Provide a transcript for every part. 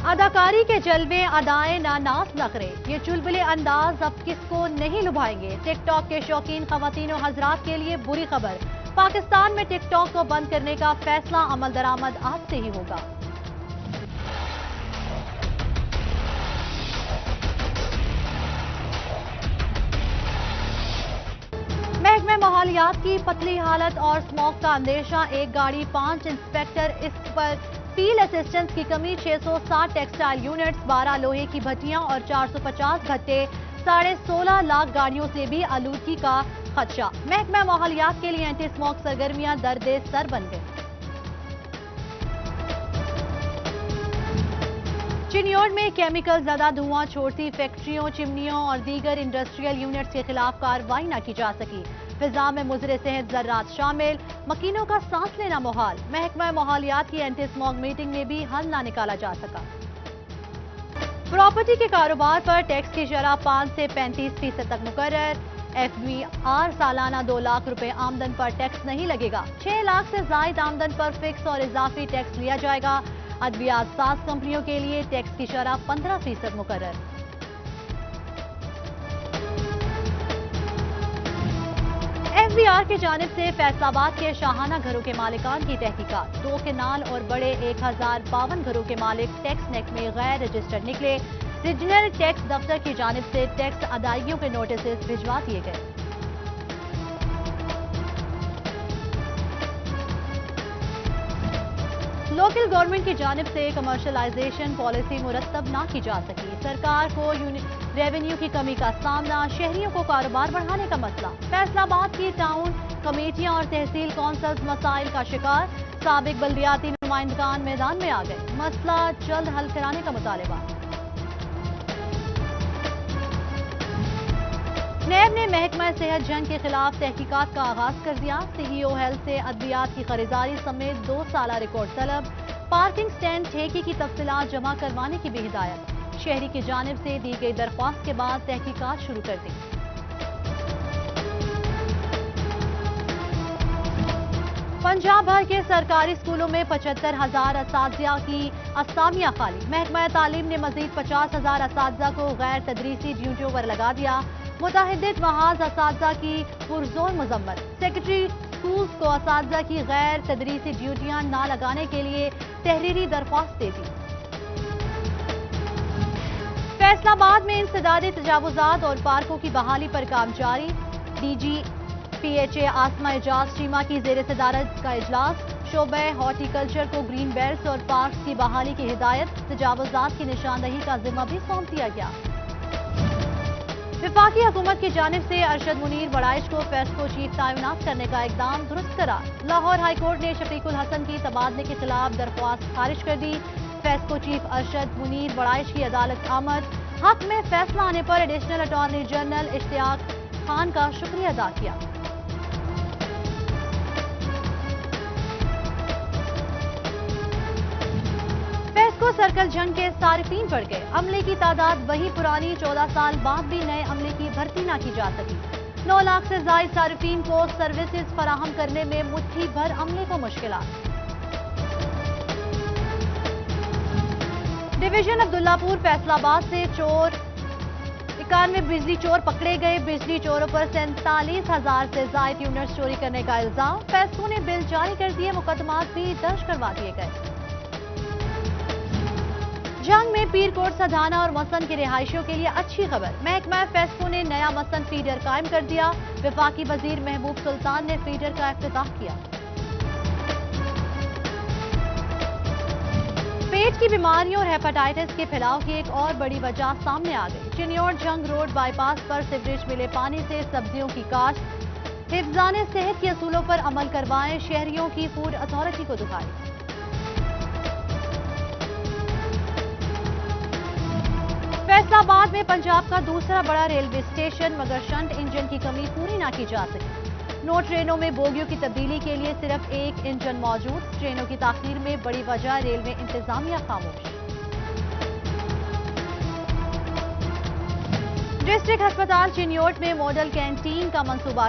اداکاری کے جلوے ادائیں ناز نخرے، یہ چلبلے انداز اب کس کو نہیں لبھائیں گے۔ ٹک ٹاک کے شوقین خواتین و حضرات کے لیے بری خبر، پاکستان میں ٹک ٹاک کو بند کرنے کا فیصلہ عمل درآمد آج سے ہی ہوگا۔ محکمہ ماحولیات کی پتلی حالت اور اسموگ کا اندیشہ، ایک گاڑی 5 انسپیکٹر، اس پر فیلڈ اسسٹنٹس کی کمی، 660 ٹیکسٹائل یونٹس، 12 لوہے کی بھٹیاں اور 450 بھٹے، 16.5 لاکھ گاڑیوں سے بھی آلودگی کا خدشہ۔ محکمہ ماحولیات کے لیے اینٹی اسموگ سرگرمیاں درد سر بن گئیں۔ چنیوٹ میں کیمیکل زدہ دھواں چھوڑتی فیکٹریوں، چمنیوں اور دیگر انڈسٹریل یونٹس کے خلاف کارروائی نہ کی جا سکی۔ فضا میں مضر صحت ذرات شامل، مکینوں کا سانس لینا محال۔ محکمہ ماحولیات کی اینٹی اسموگ میٹنگ میں بھی حل نہ نکالا جا سکا۔ پراپرٹی کے کاروبار پر ٹیکس کی شرح 5 سے 35% تک مقرر۔ ایف بی آر سالانہ 2 لاکھ روپے آمدن پر ٹیکس نہیں لگے گا۔ 6 لاکھ سے زائد آمدن پر فکس اور اضافی ٹیکس لیا جائے گا۔ ادویات ساز کمپنیوں کے لیے ٹیکس کی شرح 15% مقرر۔ ایف بی آر کی جانب سے فیصل آباد کے شاہانہ گھروں کے مالکان کی تحقیقات، 2 کینال اور بڑے 1052 گھروں کے مالک ٹیکس نیک میں غیر رجسٹرڈ نکلے۔ ریجنل ٹیکس دفتر کی جانب سے ٹیکس ادائیگیوں کے نوٹسز بھجوا دیے گئے۔ لوکل گورنمنٹ کی جانب سے کمرشلائزیشن پالیسی مرتب نہ کی جا سکی، سرکار کو ریونیو کی کمی کا سامنا، شہریوں کو کاروبار بڑھانے کا مسئلہ۔ فیصل آباد کی ٹاؤن کمیٹیاں اور تحصیل کونسلز مسائل کا شکار، سابق بلدیاتی نمائندگان میدان میں آ گئے، مسئلہ جلد حل کرانے کا مطالبہ۔ نیب نے محکمہ صحت جنگ کے خلاف تحقیقات کا آغاز کر دیا، سی ای او ہیلتھ سے ادویات کی خریداری سمیت 2 سالہ ریکارڈ طلب، پارکنگ سٹینڈ ٹھیکے کی تفصیلات جمع کروانے کی بھی ہدایت، شہری کی جانب سے دی گئی درخواست کے بعد تحقیقات شروع کر دی۔ پنجاب بھر کے سرکاری اسکولوں میں 75,000 اساتذہ کی اسامیاں خالی، محکمہ تعلیم نے مزید 50,000 اساتذہ کو غیر تدریسی ڈیوٹیوں پر لگا دیا، متعدد محاذ اساتذہ کی پرزور مذمت، سیکرٹری اسکولز کو اساتذہ کی غیر تدریسی ڈیوٹیاں نہ لگانے کے لیے تحریری درخواست دے دی۔ فیصل آباد میں انسدادی تجاوزات اور پارکوں کی بحالی پر کام جاری، D G P H A Asma Ijaz Cheema کی زیر صدارت کا اجلاس، شعبہ ہارٹی کلچر کو گرین بیلٹس اور پارکس کی بحالی کی ہدایت، تجاوزات کی نشاندہی کا ذمہ بھی سونپ دیا گیا۔ وفاقی حکومت کی جانب سے ارشد منیر وڑائچ کو فیسکو چیف تعینات کرنے کا اقدام درست قرار، لاہور ہائی کورٹ نے شفیق الحسن کی تبادلے کے خلاف درخواست خارج کر دی، فیسکو چیف ارشد منیر وڑائچ کی عدالت آمد، حق میں فیصلہ آنے پر ایڈیشنل اٹارنی جنرل اشتیاق خان کا شکریہ ادا کیا۔ فیسکو سرکل جنگ کے صارفین بڑھ گئے، عملے کی تعداد وہی پرانی، 14 سال بعد بھی نئے عملے کی بھرتی نہ کی جا سکی، 9 لاکھ سے زائد صارفین کو سروسز فراہم کرنے میں مٹھی بھر عملے کو مشکلات۔ ڈویژن عبداللہ پور فیصل آباد سے 91 بجلی چور پکڑے گئے، بجلی چوروں پر 47,000 سے زائد یونٹس چوری کرنے کا الزام، فیسکو نے بل جاری کر دیے، مقدمات بھی درج کروا دیے گئے۔ جنگ میں پیر کوٹ سدھانہ اور مسن کی رہائشیوں کے لیے اچھی خبر، محکمہ فیسکو نے نیا مسن فیڈر قائم کر دیا، وفاقی وزیر محبوب سلطان نے فیڈر کا افتتاح کیا۔ پیٹ کی بیماریوں اور ہیپاٹائٹس کے پھیلاؤ کی ایک اور بڑی وجہ سامنے آ گئی، چنیوٹ جنگ road by pass per sewerage ملے پانی سے سبزیوں کی کاشت، حفظان صحت کے اصولوں پر عمل کروائیں، شہریوں کی فوڈ اتھارٹی کو دکھائی۔ فیصل آباد میں پنجاب کا دوسرا بڑا ریلوے اسٹیشن، مگر شنٹ انجن کی کمی پوری نہ کی جا سکی، 9 ٹرینوں میں بوگیوں کی تبدیلی کے لیے صرف 1 انجن موجود، ٹرینوں کی تاخیر میں بڑی وجہ ریلوے انتظامیہ خاموش۔ ڈسٹرکٹ ہسپتال چنیوٹ میں ماڈل کینٹین کا منصوبہ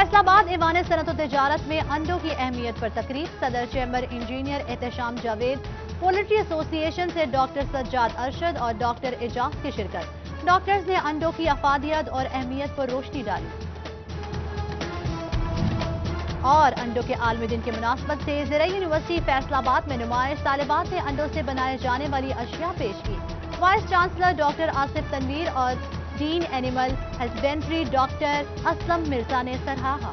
فیصل آباد ایوان صنعت و تجارت میں انڈوں کی اہمیت پر تقریب، صدر chamber engineer Ehtisham Javed, poultry association سے ڈاکٹر سجاد ارشد اور ڈاکٹر اعجاز کی شرکت۔ ڈاکٹرز نے انڈوں کی افادیت اور اہمیت پر روشنی ڈالی اور انڈوں کے عالمی دن کی مناسبت سے زرعی یونیورسٹی فیصل آباد میں نمائش، طالبات نے انڈوں سے بنائے جانے والی اشیاء پیش کی۔ Vice chancellor doctor Asif Tanvir اور dean animal husbandry doctor Aslam Mirza نے سراہا۔